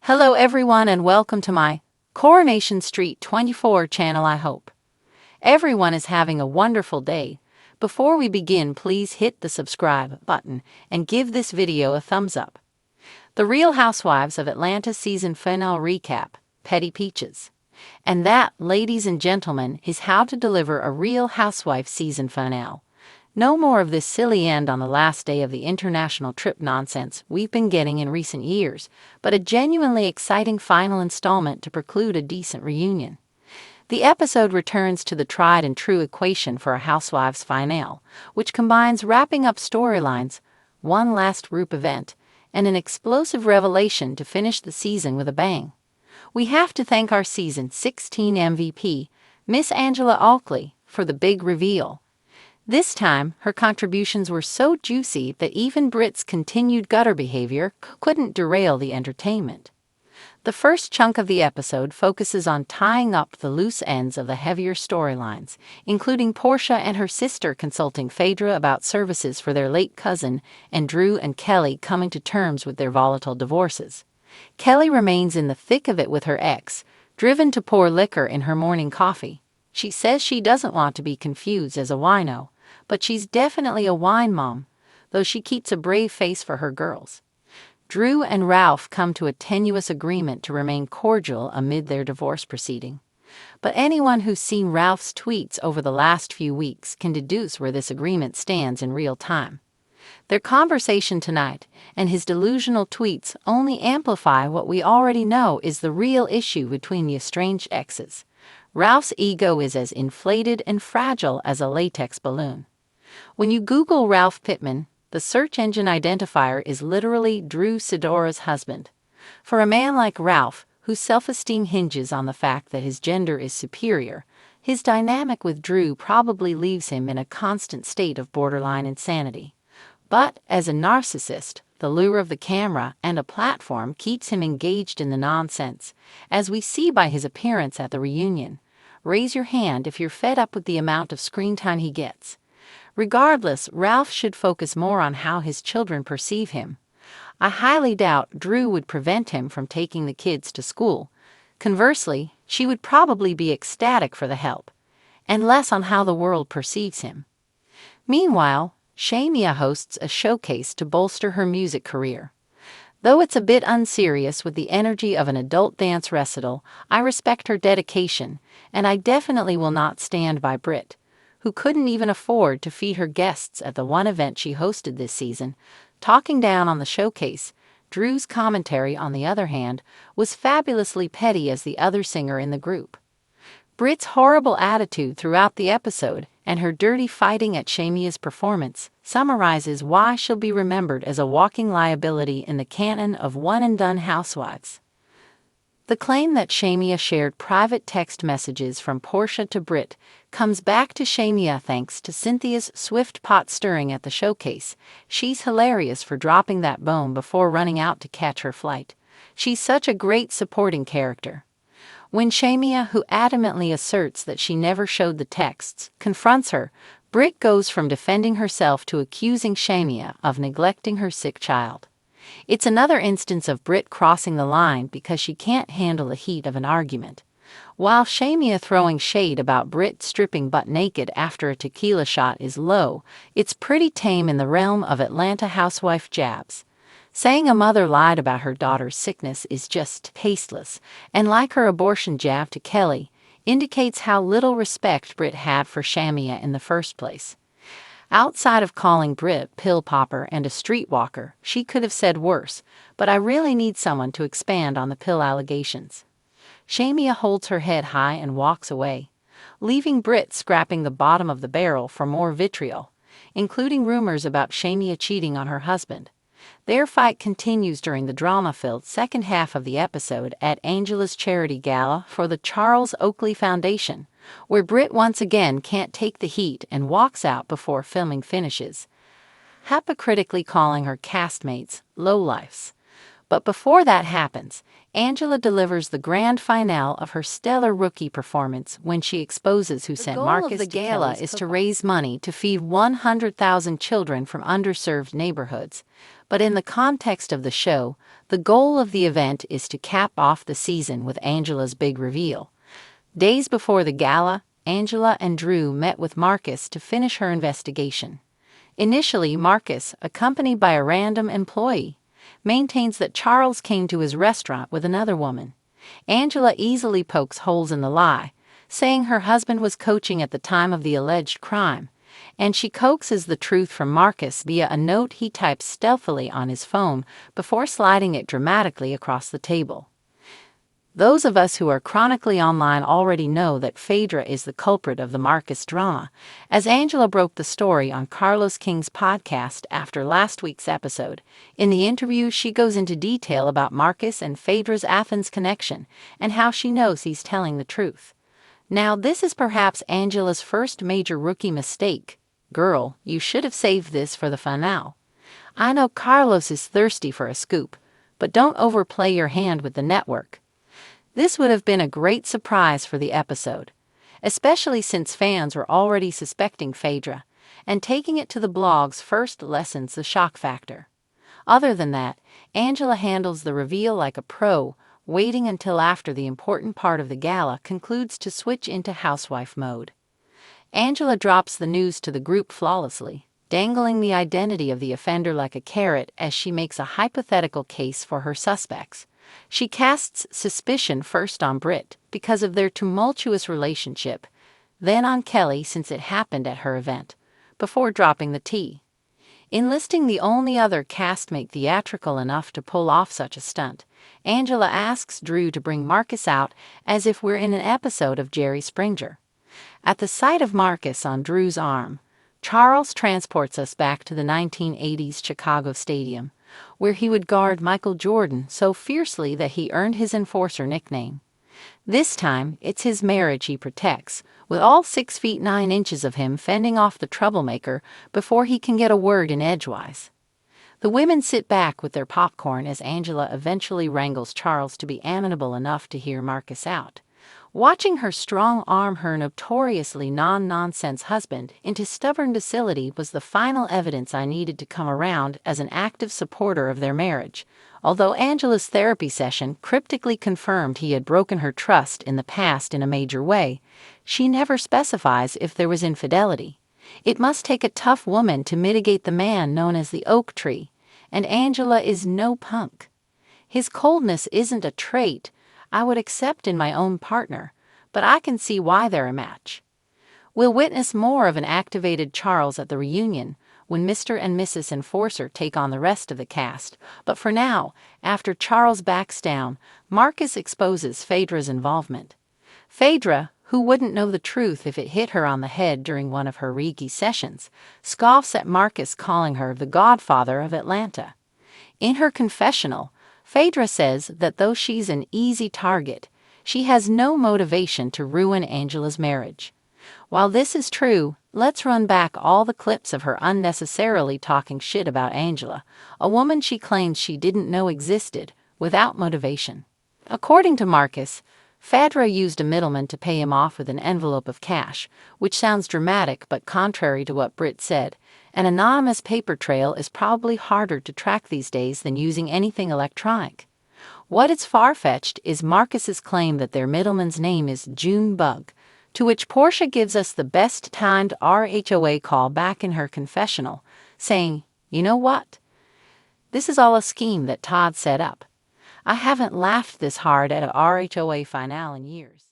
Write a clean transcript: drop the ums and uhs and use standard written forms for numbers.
Hello everyone and welcome to my Coronation Street 24 channel. I hope everyone is having a wonderful day. Before we begin, please hit the subscribe button and give this video a thumbs up. The Real Housewives of Atlanta season finale recap, Petty Peaches. And that, ladies and gentlemen, is how to deliver a Real Housewife season finale. No more of this silly end on the last day of the international trip nonsense we've been getting in recent years, but a genuinely exciting final installment to preclude a decent reunion. The episode returns to the tried and true equation for a Housewives finale, which combines wrapping up storylines, one last group event, and an explosive revelation to finish the season with a bang. We have to thank our season 16 MVP, Miss Angela Alkley, for the big reveal. This time, her contributions were so juicy that even Britt's continued gutter behavior couldn't derail the entertainment. The first chunk of the episode focuses on tying up the loose ends of the heavier storylines, including Portia and her sister consulting Phaedra about services for their late cousin, and Drew and Kelly coming to terms with their volatile divorces. Kelly remains in the thick of it with her ex, driven to pour liquor in her morning coffee. She says she doesn't want to be confused as a wino, but she's definitely a wine mom, though she keeps a brave face for her girls. Drew and Ralph come to a tenuous agreement to remain cordial amid their divorce proceeding. But anyone who's seen Ralph's tweets over the last few weeks can deduce where this agreement stands in real time. Their conversation tonight and his delusional tweets only amplify what we already know is the real issue between the estranged exes. Ralph's ego is as inflated and fragile as a latex balloon. When you Google Ralph Pittman, the search engine identifier is literally Drew Sidora's husband. For a man like Ralph, whose self-esteem hinges on the fact that his gender is superior, his dynamic with Drew probably leaves him in a constant state of borderline insanity. But, as a narcissist, the lure of the camera and a platform keeps him engaged in the nonsense, as we see by his appearance at the reunion. Raise your hand if you're fed up with the amount of screen time he gets. Regardless, Ralph should focus more on how his children perceive him. I highly doubt Drew would prevent him from taking the kids to school. Conversely, she would probably be ecstatic for the help, and less on how the world perceives him. Meanwhile, Shamia hosts a showcase to bolster her music career. Though it's a bit unserious with the energy of an adult dance recital, I respect her dedication, and I definitely will not stand by Britt, who couldn't even afford to feed her guests at the one event she hosted this season. Talking down on the showcase, Drew's commentary, on the other hand, was fabulously petty as the other singer in the group. Britt's horrible attitude throughout the episode and her dirty fighting at Shamia's performance summarizes why she'll be remembered as a walking liability in the canon of one-and-done housewives. The claim that Shamia shared private text messages from Portia to Britt comes back to Shamia thanks to Cynthia's swift pot stirring at the showcase. She's hilarious for dropping that bomb before running out to catch her flight. She's such a great supporting character. When Shamia, who adamantly asserts that she never showed the texts, confronts her, Britt goes from defending herself to accusing Shamia of neglecting her sick child. It's another instance of Britt crossing the line because she can't handle the heat of an argument. While Shamia throwing shade about Britt stripping butt naked after a tequila shot is low, it's pretty tame in the realm of Atlanta housewife jabs. Saying a mother lied about her daughter's sickness is just tasteless, and like her abortion jab to Kelly, indicates how little respect Britt had for Shamia in the first place. Outside of calling Britt pill popper and a streetwalker, she could have said worse, but I really need someone to expand on the pill allegations. Shamia holds her head high and walks away, leaving Britt scrapping the bottom of the barrel for more vitriol, including rumors about Shamia cheating on her husband. Their fight continues during the drama-filled second half of the episode at Angela's charity gala for the Charles Oakley Foundation, where Britt once again can't take the heat and walks out before filming finishes, hypocritically calling her castmates lowlifes. But before that happens, Angela delivers the grand finale of her stellar rookie performance when she exposes who sent Marcus to Kelly's. The gala is to raise money to feed 100,000 children from underserved neighborhoods. But in the context of the show, The goal of the event is to cap off the season with Angela's big reveal. Days before the gala, Angela and Drew met with Marcus to finish her investigation. Initially, Marcus, accompanied by a random employee, maintains that Charles came to his restaurant with another woman. Angela easily pokes holes in the lie, saying her husband was coaching at the time of the alleged crime, and she coaxes the truth from Marcus via a note he types stealthily on his phone before sliding it dramatically across the table. Those of us who are chronically online already know that Phaedra is the culprit of the Marcus drama, as Angela broke the story on Carlos King's podcast after last week's episode. In the interview, she goes into detail about Marcus and Phaedra's Athens connection and how she knows he's telling the truth. Now, this is perhaps Angela's first major rookie mistake. Girl, you should have saved this for the finale. I know Carlos is thirsty for a scoop, but don't overplay your hand with the network. This would have been a great surprise for the episode, especially since fans were already suspecting Phaedra, and taking it to the blogs first lessens the shock factor. Other than that, Angela handles the reveal like a pro, waiting until after the important part of the gala concludes to switch into housewife mode. Angela drops the news to the group flawlessly, dangling the identity of the offender like a carrot as she makes a hypothetical case for her suspects. She casts suspicion first on Britt because of their tumultuous relationship, then on Kelly since it happened at her event, before dropping the tea. Enlisting the only other castmate theatrical enough to pull off such a stunt, Angela asks Drew to bring Marcus out as if we're in an episode of Jerry Springer. At the sight of Marcus on Drew's arm, Charles transports us back to the 1980s Chicago Stadium, where he would guard Michael Jordan so fiercely that he earned his enforcer nickname. This time, it's his marriage he protects, with all 6 feet 9 inches of him fending off the troublemaker before he can get a word in edgewise. The women sit back with their popcorn as Angela eventually wrangles Charles to be amenable enough to hear Marcus out. Watching her strong-arm her notoriously non-nonsense husband into stubborn docility was the final evidence I needed to come around as an active supporter of their marriage. Although Angela's therapy session cryptically confirmed he had broken her trust in the past in a major way, she never specifies if there was infidelity. It must take a tough woman to mitigate the man known as the oak tree, and Angela is no punk. His coldness isn't a trait I would accept in my own partner, but I can see why they're a match. We'll witness more of an activated Charles at the reunion when Mr. and Mrs. Enforcer take on the rest of the cast, but for now, after Charles backs down, Marcus exposes Phaedra's involvement. Phaedra, who wouldn't know the truth if it hit her on the head during one of her Reiki sessions, scoffs at Marcus calling her the godfather of Atlanta. In her confessional, Phaedra says that though she's an easy target, she has no motivation to ruin Angela's marriage. While this is true, let's run back all the clips of her unnecessarily talking shit about Angela, a woman she claims she didn't know existed, without motivation. According to Marcus, Phaedra used a middleman to pay him off with an envelope of cash, which sounds dramatic but contrary to what Britt said. An anonymous paper trail is probably harder to track these days than using anything electronic. What is far-fetched is Marcus's claim that their middleman's name is Junebug, to which Portia gives us the best-timed RHOA call back in her confessional, saying, "You know what? This is all a scheme that Todd set up. I haven't laughed this hard at a RHOA finale in years."